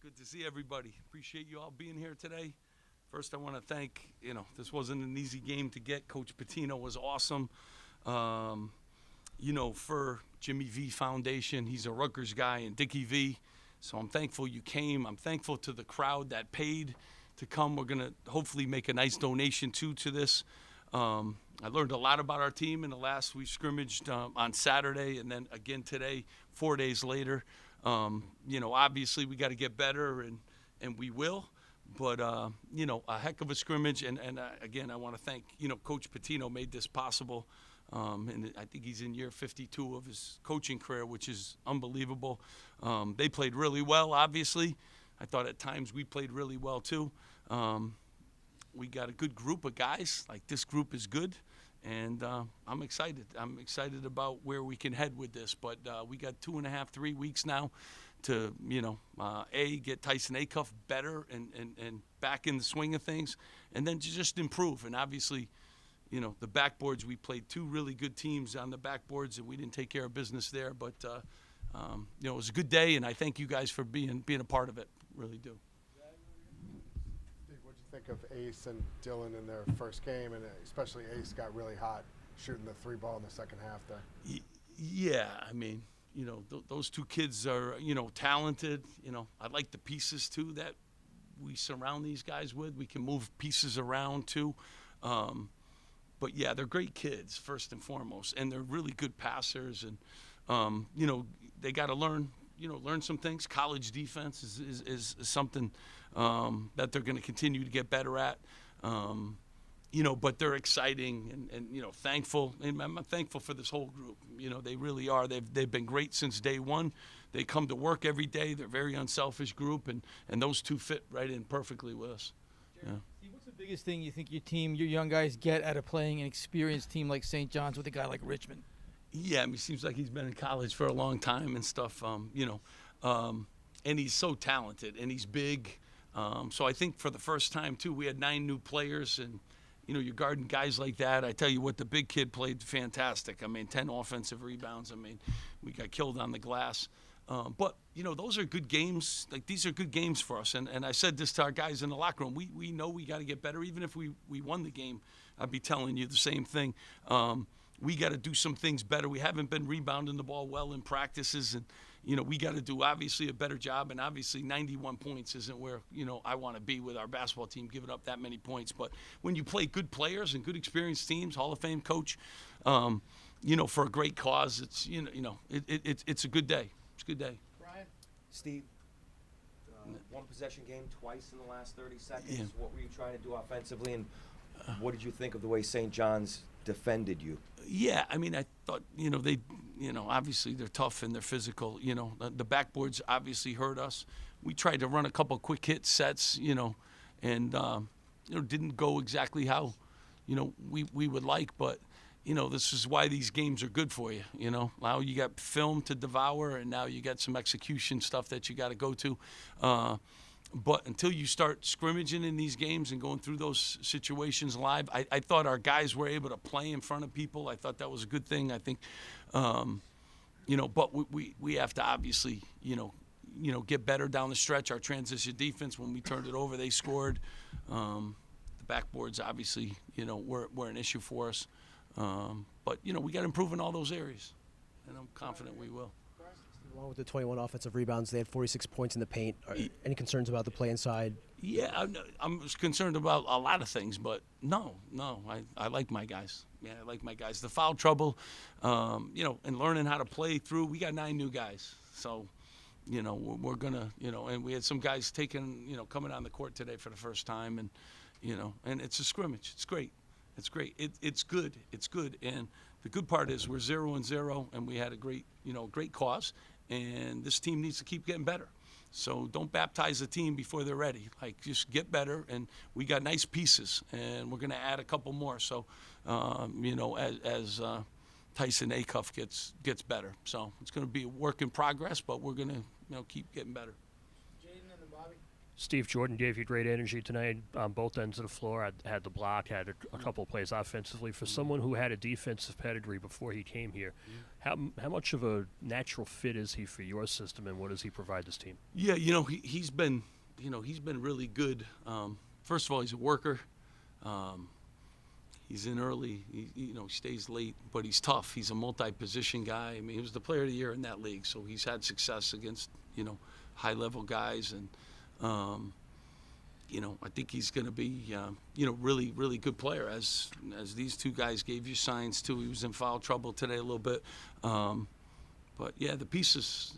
Good to see everybody. Appreciate you all being here today. First, I want to thank, this wasn't an easy game to get. Coach Patino was awesome. For Jimmy V Foundation, he's a Rutgers guy, and Dickie V. So I'm thankful you came. I'm thankful to the crowd that paid to come. We're going to hopefully make a nice donation, too, to this. I learned a lot about our team in the last we scrimmaged on Saturday and then again today, 4 days later. Obviously we got to get better, and we will. But, a heck of a scrimmage. And again, I want to thank, Coach Patino made this possible. And I think he's in year 52 of his coaching career, which is unbelievable. They played really well, obviously. I thought at times we played really well, too. We got a good group of guys. Like, this group is good. And I'm excited. I'm excited about where we can head with this. But we got 2.5, 3 weeks now to, get Tyson Acuff better and back in the swing of things, and then to just improve. And obviously, the backboards, we played two really good teams on the backboards, and we didn't take care of business there. But, it was a good day, and I thank you guys for being a part of it. Really do. Steve, what did you think of Ace and Dylan in their first game? And especially Ace got really hot shooting the three ball in the second half there. Yeah, I mean, those two kids are, talented. I like the pieces, too, that we surround these guys with. We can move pieces around, too. But, yeah, they're great kids, first and foremost, and they're really good passers. And, they got to learn some things. College defense is something that they're going to continue to get better at. But they're exciting and thankful. And I'm thankful for this whole group. They really are. They've been great since day one. They come to work every day. They're a very unselfish group, and those two fit right in perfectly with us. Yeah. Steve, what's the biggest thing you think your young guys get out of playing an experienced team like St. John's with a guy like Richmond? Yeah, I mean, it seems like he's been in college for a long time and stuff, and he's so talented, and he's big. So I think for the first time, too, we had 9 new players, and, you're guarding guys like that. I tell you what, the big kid played fantastic. I mean, 10 offensive rebounds. I mean, we got killed on the glass. But, those are good games. Like, these are good games for us. And I said this to our guys in the locker room. We know we got to get better. Even if we won the game, I'd be telling you the same thing. We got to do some things better. We haven't been rebounding the ball well in practices, and we got to do obviously a better job. And obviously 91 points isn't where I want to be with our basketball team, giving up that many points. But when you play good players and good experienced teams, Hall of Fame coach, for a great cause, it's it's a good day. It's a good day. Brian, Steve, one possession game twice in the last 30 seconds. Yeah. What were you trying to do offensively, and what did you think of the way St. John's defended you? Yeah, I mean, I thought, they, obviously they're tough and they're physical. The backboards obviously hurt us. We tried to run a couple quick hit sets, and, didn't go exactly how, we would like. But, this is why these games are good for you, Now you got film to devour, and now you got some execution stuff that you got to go to. But until you start scrimmaging in these games and going through those situations live, I thought our guys were able to play in front of people. I thought that was a good thing. I think, but we have to obviously, get better down the stretch. Our transition defense, when we turned it over, they scored. The backboards, obviously, were an issue for us. But, we got to improve in all those areas, and I'm confident we will. Along with the 21 offensive rebounds, they had 46 points in the paint. Any concerns about the play inside? Yeah, I'm concerned about a lot of things, but no, I like my guys. Yeah, I like my guys. The foul trouble, and learning how to play through. We got 9 new guys, so, we're gonna, and we had some guys coming on the court today for the first time, and, and it's a scrimmage. It's great. It's great. It's good. It's good. And the good part is we're 0-0, and we had a great cause. And this team needs to keep getting better. So don't baptize the team before they're ready. Like, just get better. And we got nice pieces, and we're going to add a couple more. So, as Tyson Acuff gets better. So it's going to be a work in progress, but we're going to, keep getting better. Jaden and then Bobby. Steve, Jordan gave you great energy tonight on both ends of the floor. Had the block, had a couple of plays offensively. For someone who had a defensive pedigree before he came here, how much of a natural fit is he for your system, and what does he provide this team? Yeah, he's been really good. First of all, he's a worker. He's in early. He stays late, but he's tough. He's a multi-position guy. I mean, he was the player of the year in that league, so he's had success against high-level guys, and I think he's going to be really, really good player. As these two guys gave you signs too. He was in foul trouble today a little bit. But, yeah, the pieces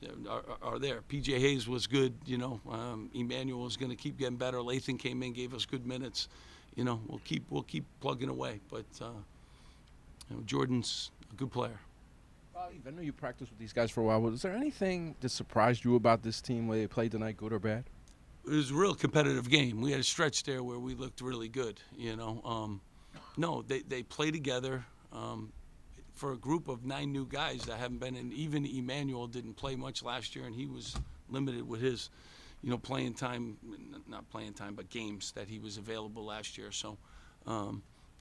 are there. P.J. Hayes was good, Emmanuel is going to keep getting better. Lathan came in, gave us good minutes. We'll keep plugging away. But, Jordan's a good player. Steve, I know you practiced with these guys for a while. Was there anything that surprised you about this team, whether they played tonight, good or bad? It was a real competitive game. We had a stretch there where we looked really good, No, they play together. For a group of 9 new guys that haven't been in, even Emmanuel didn't play much last year, and he was limited with his, playing time, not playing time, but games that he was available last year. So,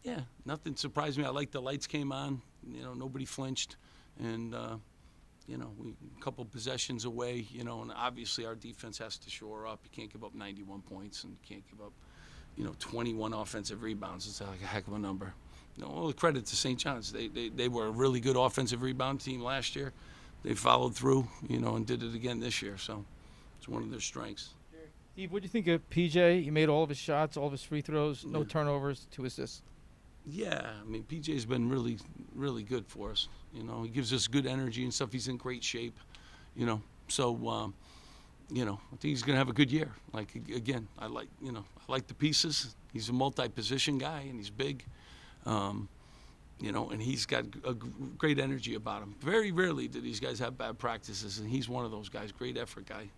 yeah, nothing surprised me. I like the lights came on, nobody flinched, and, we a couple possessions away, and obviously our defense has to shore up. You can't give up 91 points, and you can't give up, 21 offensive rebounds. It's like a heck of a number. All the credit to St. John's. They were a really good offensive rebound team last year. They followed through, and did it again this year. So it's one of their strengths. Steve, what do you think of PJ? He made all of his shots, all of his free throws, no turnovers, 2 assists. Yeah, I mean, PJ's been really, really good for us. He gives us good energy and stuff. He's in great shape, So, I think he's going to have a good year. Like, again, I like the pieces. He's a multi-position guy, and he's big. And he's got a great energy about him. Very rarely do these guys have bad practices, and he's one of those guys. Great effort guy.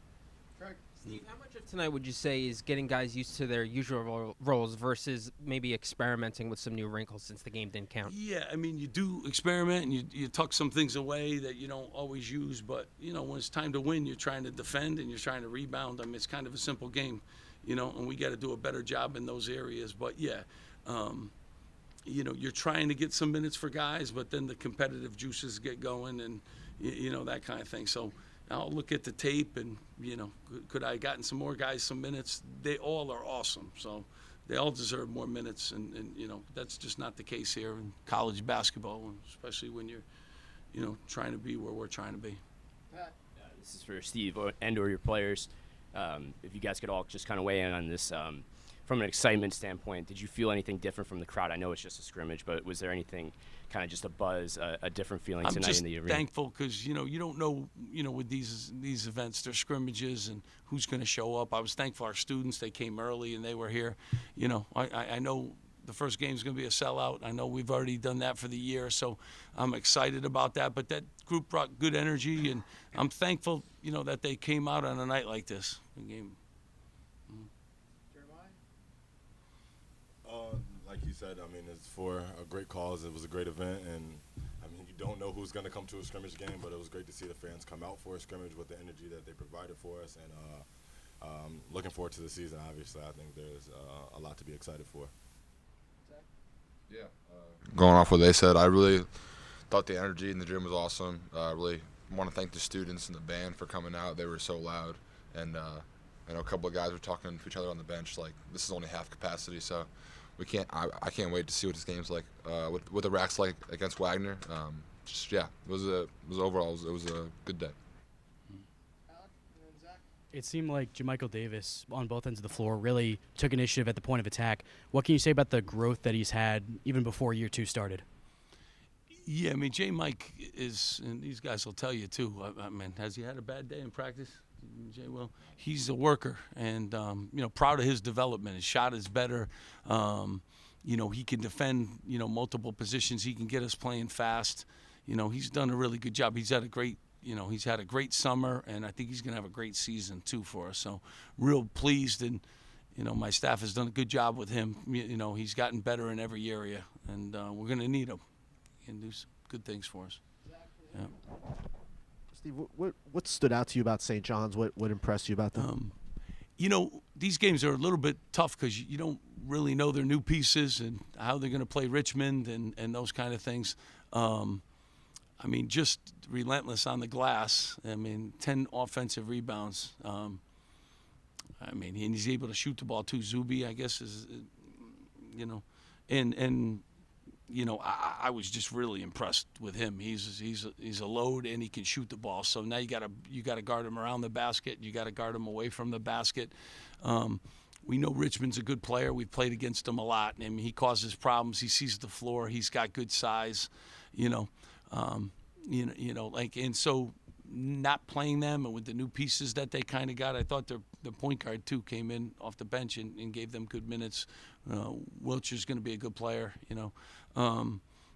Steve, how much of tonight would you say is getting guys used to their usual roles versus maybe experimenting with some new wrinkles since the game didn't count? Yeah, I mean, you do experiment, and you tuck some things away that you don't always use. But, when it's time to win, you're trying to defend and you're trying to rebound. I mean, it's kind of a simple game, and we got to do a better job in those areas. But, yeah, you're trying to get some minutes for guys, but then the competitive juices get going and, that kind of thing. So I'll look at the tape and, could I have gotten some more guys some minutes? They all are awesome. So they all deserve more minutes. And that's just not the case here in college basketball, and especially when you're, trying to be where we're trying to be. This is for Steve and/or your players. If you guys could all just kind of weigh in on this. From an excitement standpoint, did you feel anything different from the crowd? I know it's just a scrimmage, but was there anything kind of just a buzz, a different feeling tonight in the arena? I'm just thankful because, you don't know, with these events, there's scrimmages and who's going to show up. I was thankful our students, they came early and they were here. I know the first game's going to be a sellout. I know we've already done that for the year, so I'm excited about that. But that group brought good energy, and I'm thankful, that they came out on a night like this. The game. Like you said, I mean, it's for a great cause. It was a great event, and I mean, you don't know who's going to come to a scrimmage game, but it was great to see the fans come out for a scrimmage with the energy that they provided for us, and looking forward to the season. Obviously, I think there's a lot to be excited for. Yeah. Going off what they said, I really thought the energy in the gym was awesome. I really want to thank the students and the band for coming out. They were so loud, and I know a couple of guys were talking to each other on the bench like this is only half capacity, so. I can't wait to see what this game's like. What the Rack's like against Wagner. It was a good day. It seemed like JaMychal Davis on both ends of the floor really took initiative at the point of attack. What can you say about the growth that he's had even before year 2 started? Yeah, I mean, Mike is, and these guys will tell you too. I mean, has he had a bad day in practice? Jay Will, he's a worker, and proud of his development. His shot is better. He can defend multiple positions. He can get us playing fast. He's done a really good job. He's had a great summer, and I think he's going to have a great season too for us. So real pleased, and my staff has done a good job with him. He's gotten better in every area, and we're going to need him. He can do some good things for us. Yeah. Steve, what stood out to you about St. John's? What impressed you about them? you know, these games are a little bit tough because you don't really know their new pieces and how they're going to play Richmond and those kind of things. I mean, just relentless on the glass. I mean, 10 offensive rebounds. I mean, and he's able to shoot the ball too. Zuby, I guess, is, you know, and you know, I was just really impressed with him. He's a load and he can shoot the ball. So now you gotta guard him around the basket. You gotta guard him away from the basket. We know Richmond's a good player. We've played against him a lot. I mean, he causes problems. He sees the floor. He's got good size. You know, like, and so not playing them and with the new pieces that they kind of got, I thought the point guard too came in off the bench and gave them good minutes. Wiltshire's going to be a good player, you know.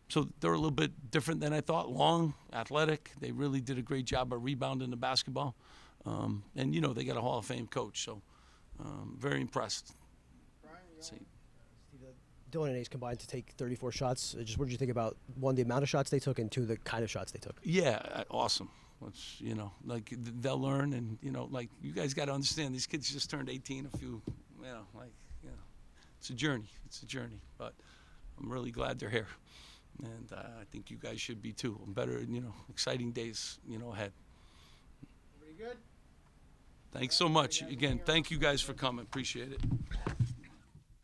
So they're a little bit different than I thought. Long, athletic. They really did a great job of rebounding the basketball. And, you know, they got a Hall of Fame coach, so very impressed. Dylan and Ace combined to take 34 shots. Just what did you think about, one, the amount of shots they took, and two, the kind of shots they took? Yeah, awesome. It's, you know, like, they'll learn, and, you know, like, you guys got to understand, these kids just turned 18 a few, you know, like, you know, it's a journey. It's a journey, but I'm really glad they're here, and I think you guys should be too. Better, you know, exciting days, you know, ahead. Pretty good. Thanks so much. Again, thank you guys for coming. Appreciate it.